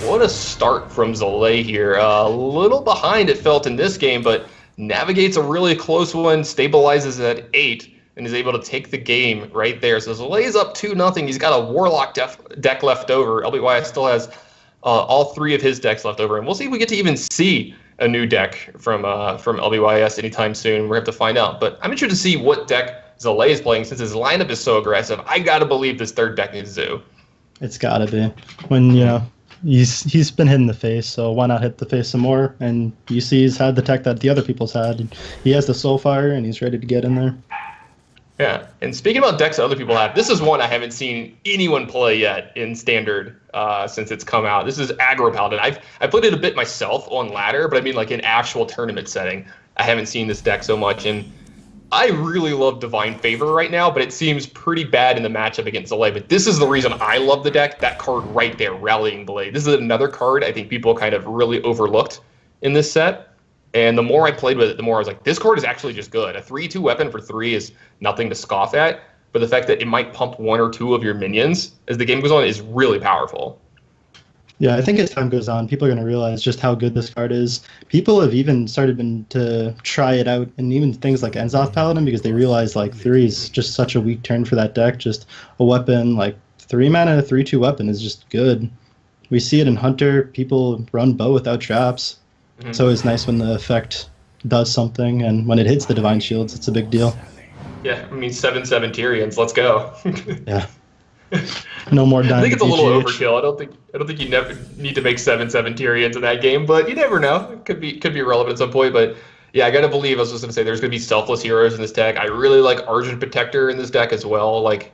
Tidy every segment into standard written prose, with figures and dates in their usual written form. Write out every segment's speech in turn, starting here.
What a start from Zalae here. A little behind it felt in this game, but navigates a really close one, stabilizes at 8, and is able to take the game right there. So Zalae is up 2-0. He's got a Warlock deck left over. LBYS still has all 3 of his decks left over, and we'll see if we get to even see a new deck from LBYS anytime soon. We're going to have to find out. But I'm interested to see what deck Zalae is playing since his lineup is so aggressive. I got to believe this third deck is Zoo. It's got to be. When, he's been hit in the face, so why not hit the face some more? And you see he's had the tech that the other people's had. He has the Soulfire, and he's ready to get in there. Yeah, and speaking about decks that other people have, this is one I haven't seen anyone play yet in Standard since it's come out. This is Aggro Paladin. I played it a bit myself on ladder, but I mean like in actual tournament setting. I haven't seen this deck so much, and I really love Divine Favor right now, but it seems pretty bad in the matchup against Zalae. But this is the reason I love the deck, that card right there, Rallying Blade. This is another card I think people kind of really overlooked in this set. And the more I played with it, the more I was like, this card is actually just good. A 3-2 weapon for 3 is nothing to scoff at, but the fact that it might pump 1 or 2 of your minions as the game goes on is really powerful. Yeah, I think as time goes on, people are going to realize just how good this card is. People have even started to try it out, and even things like Enzoth Paladin, because they realize like 3 is just such a weak turn for that deck. Just a weapon, like 3 mana, 3-2 weapon is just good. We see it in Hunter. People run bow without traps. It's always nice when the effect does something, and when it hits the Divine Shields, it's a big deal. Yeah, I mean 7/7 Tyrians, let's go. Yeah. No more dying. I think it's a little overkill. I don't think you never need to make 7/7 Tyrians in that game, but you never know. It could be relevant at some point. But yeah, I gotta believe. I was just gonna say there's gonna be selfless heroes in this deck. I really like Argent Protector in this deck as well. Like,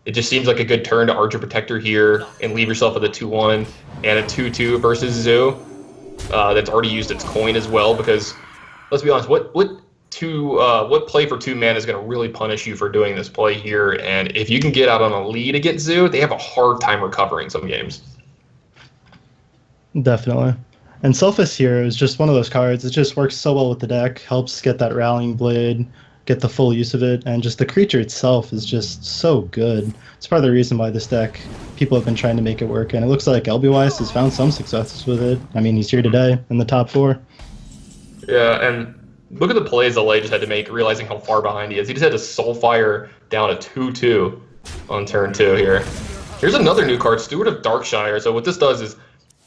it just seems like a good turn to Argent Protector here and leave yourself with a 2/1 and a 2/2 versus Zoo. That's already used its coin as well, because let's be honest, what play for 2 mana is going to really punish you for doing this play here? And if you can get out on a lead against Zoo, they have a hard time recovering some games. Definitely. And Selfless Hero is just one of those cards. It just works so well with the deck, helps get that Rallying Blade, get the full use of it, and just the creature itself is just so good. It's part of the reason why this deck, people have been trying to make it work, and it looks like LBYS has found some successes with it. I mean, he's here today in the top 4. Yeah, and look at the plays Zalae just had to make, realizing how far behind he is. He just had to Soulfire down a 2/2 on turn 2 here. Here's another new card, Steward of Darkshire. So what this does is,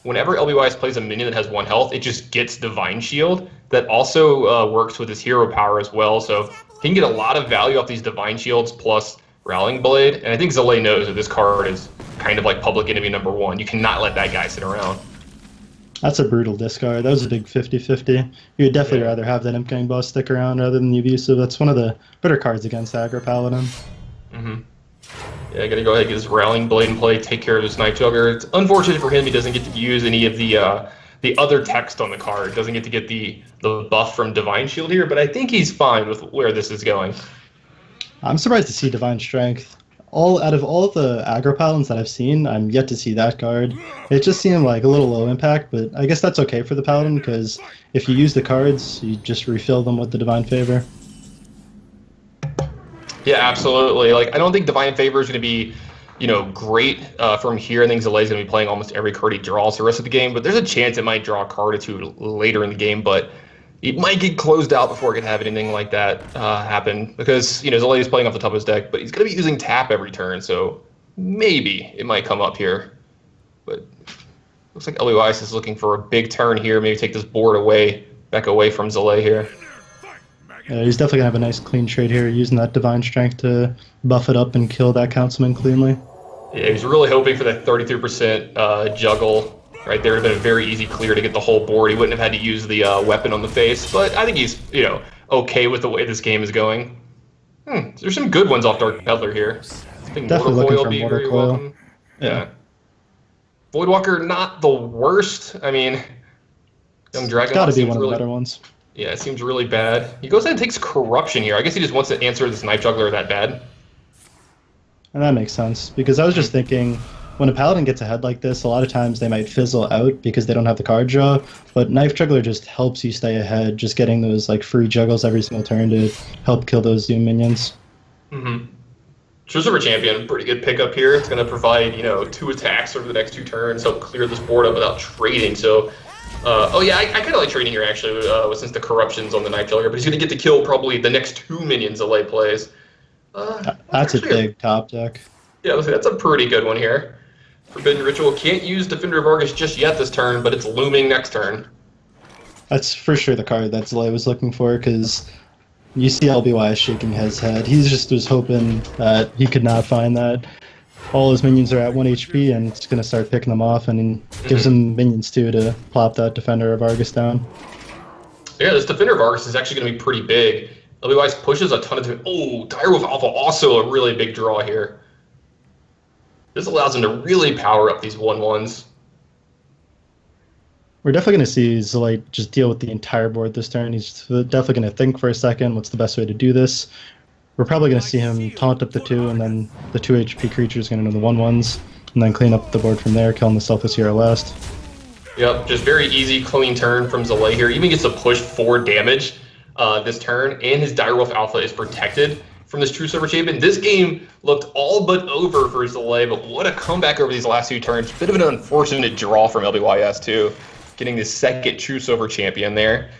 whenever LBYS plays a minion that has 1 health, it just gets Divine Shield. That also works with his hero power as well, so he can get a lot of value off these Divine Shields plus Rallying Blade. And I think Zalae knows that this card is kind of like public enemy number 1. You cannot let that guy sit around. That's a brutal discard. That was a big 50-50. You would definitely rather have that Imp Gang boss stick around rather than the abusive. That's one of the better cards against Aggro Paladin. Yeah, I gotta go ahead and get his Rallying Blade in play, take care of this Night Juggler. It's unfortunate for him he doesn't get to use any of the other text on the card. Doesn't get to get the buff from Divine Shield here, but I think he's fine with where this is going. I'm surprised to see Divine Strength. Out of all the Aggro Paladins that I've seen, I'm yet to see that card. It just seemed like a little low impact, but I guess that's okay for the Paladin, because if you use the cards, you just refill them with the Divine Favor. Yeah, absolutely. Like, I don't think Divine Favor is going to be, great from here. I think Zalae's going to be playing almost every card he draws the rest of the game, but there's a chance it might draw a card or 2 later in the game, but it might get closed out before it can have anything like that happen, because, Zalae is playing off the top of his deck, but he's going to be using tap every turn, so maybe it might come up here. But looks like LBYS is looking for a big turn here, maybe take this board back away from Zalae here. Yeah, he's definitely going to have a nice clean trade here, using that Divine Strength to buff it up and kill that Councilman cleanly. Yeah, he's really hoping for that 33% juggle. Right there would have been a very easy clear to get the whole board. He wouldn't have had to use the weapon on the face, but I think he's, okay with the way this game is going. There's some good ones off Dark Peddler here. I think Definitely Mortal looking Coil for be Mortal very Coil. welcome. Yeah. Voidwalker, not the worst. I mean, Young Dragon. It's got to be one of the better ones. Yeah, it seems really bad. He goes ahead and takes Corruption here. I guess he just wants to answer this Night Juggler that bad. And that makes sense, because I was just thinking, when a Paladin gets ahead like this, a lot of times they might fizzle out because they don't have the card draw, but Knife Juggler just helps you stay ahead, just getting those free juggles every single turn to help kill those Doom minions. True Silver Champion, pretty good pickup here. It's going to provide, 2 attacks over the next 2 turns, help clear this board up without trading. So, I kind of like trading here, actually, since the corruption's on the Night Failure. But he's going to get to kill probably the next 2 minions Zalae plays. That's a big top deck. Yeah, that's a pretty good one here. Forbidden Ritual can't use Defender of Argus just yet this turn, but it's looming next turn. That's for sure the card that Zalae was looking for, because you see LBYS shaking his head. He just was hoping that he could not find that. All his minions are at 1 HP, and it's going to start picking them off, and gives him minions too to plop that Defender of Argus down. Yeah, this Defender of Argus is actually going to be pretty big. LBYS pushes a ton of... Direwolf Alpha, also a really big draw here. This allows him to really power up these 1/1s. We're definitely going to see Zalae just deal with the entire board this turn. He's definitely going to think for a second, what's the best way to do this? We're probably going to see him taunt up the 2, and then the 2 HP creature is going to know the 1/1s, and then clean up the board from there, killing the Selfless Hero last. Yep, just very easy, clean turn from Zalae here. Even gets to push 4 damage this turn, and his Direwolf Alpha is protected from this True Silver Champion. This game looked all but over for Zalae, but what a comeback over these last 2 turns. Bit of an unfortunate draw from LBYS, too. Getting the second True Silver Champion there.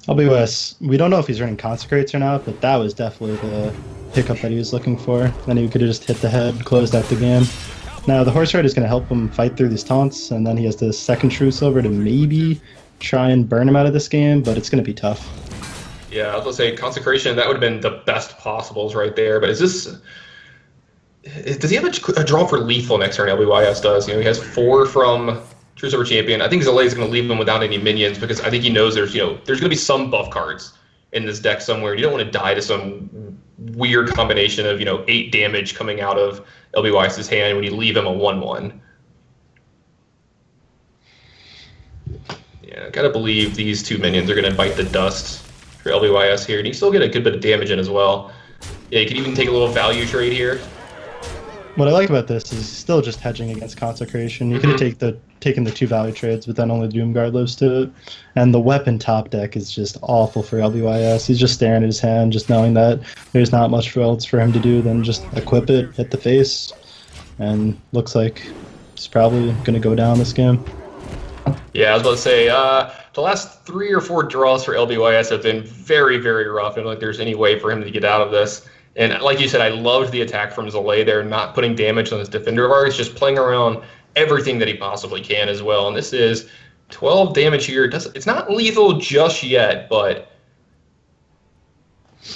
LBYS, we don't know if he's running Consecrates or not, but that was definitely the pickup that he was looking for. Then he could have just hit the head, closed out the game. Now, the Horse Rider is going to help him fight through these taunts, and then he has the second True Silver to maybe try and burn him out of this game, but it's going to be tough. Yeah, I was going to say, Consecration, that would have been the best possibles right there, but does he have a draw for lethal next turn? LBYS does. He has 4 from True Silver Champion. I think Zalae is going to leave him without any minions, because I think he knows there's going to be some buff cards in this deck somewhere. You don't want to die to some weird combination of 8 damage coming out of LBYS's hand when you leave him a 1/1. Yeah, I gotta believe these 2 minions are going to bite the dust for LBYS here, and you still get a good bit of damage in as well. Yeah, you can even take a little value trade here. What I like about this is still just hedging against Consecration. You could have taken the 2 value trades, but then only Doomguard lives to it. And the weapon top deck is just awful for LBYS. He's just staring at his hand, just knowing that there's not much else for him to do than just equip it, hit the face, and looks like he's probably going to go down this game. Yeah, I was about to say, the last 3 or 4 draws for LBYS have been very, very rough. I don't think there's any way for him to get out of this. And like you said, I loved the attack from Zalae there, not putting damage on this Defender of Argus, just playing around everything that he possibly can as well. And this is 12 damage here. It's not lethal just yet, but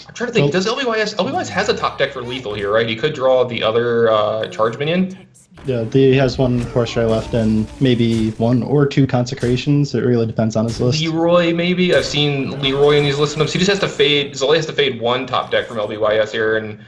I'm trying to think. Does LBYS has a top deck for lethal here, right? He could draw the other charge minion. Yeah, he has 1 Horse Rider left and maybe 1 or 2 Consecrations. It really depends on his list. Leroy, maybe. I've seen Leroy in these lists. So he just has to fade. Zalae has to fade 1 top deck from LBYS here, and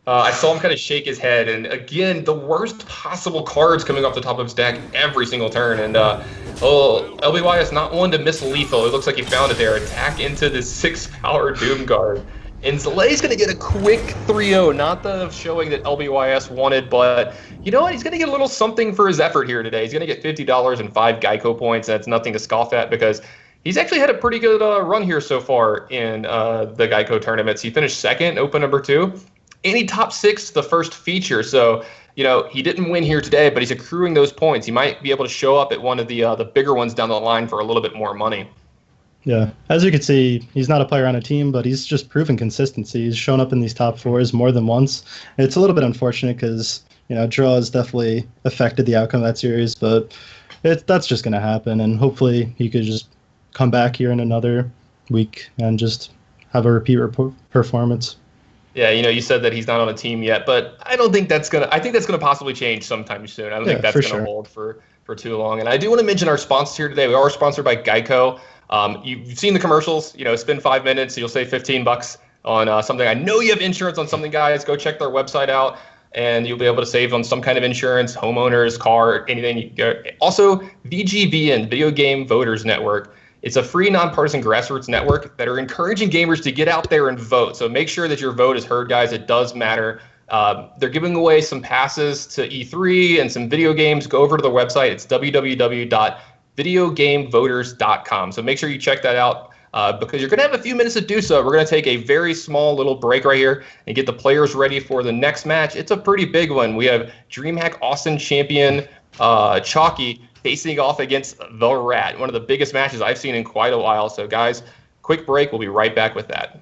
I saw him kind of shake his head. And again, the worst possible cards coming off the top of his deck every single turn. And LBYS not one to miss lethal. It looks like he found it there. Attack into the 6-power Doomguard. And Zalae's going to get a quick 3-0, not the showing that LBYS wanted, but you know what? He's going to get a little something for his effort here today. He's going to get $50 and 5 Geico points. That's nothing to scoff at, because he's actually had a pretty good run here so far in the Geico tournaments. He finished 2nd, open number 2, and he top 6 the first feature. So, he didn't win here today, but he's accruing those points. He might be able to show up at one of the bigger ones down the line for a little bit more money. Yeah, as you can see, he's not a player on a team, but he's just proven consistency. He's shown up in these top 4s more than once. It's a little bit unfortunate because, draws definitely affected the outcome of that series, but that's just going to happen, and hopefully he could just come back here in another week and just have a repeat performance. Yeah, you said that he's not on a team yet, but I don't think that's I think that's gonna possibly change sometime soon. I don't think that's gonna hold for too long. And I do want to mention our sponsors here today. We are sponsored by Geico. You've seen the commercials. Spend 5 minutes, you'll save $15 on something. I know you have insurance on something, guys. Go check their website out, and you'll be able to save on some kind of insurance, homeowners, car, anything. Also, VGVN, Video Game Voters Network. It's a free nonpartisan grassroots network that are encouraging gamers to get out there and vote. So make sure that your vote is heard, guys. It does matter. They're giving away some passes to E3 and some video games. Go over to the website. It's www.videogamevoters.com. So make sure you check that out. because you're going to have a few minutes to do so. We're going to take a very small little break right here and get the players ready for the next match. It's a pretty big one. We have DreamHack Austin champion Chalky facing off against the Rat, one of the biggest matches I've seen in quite a while. So, guys, quick break. We'll be right back with that.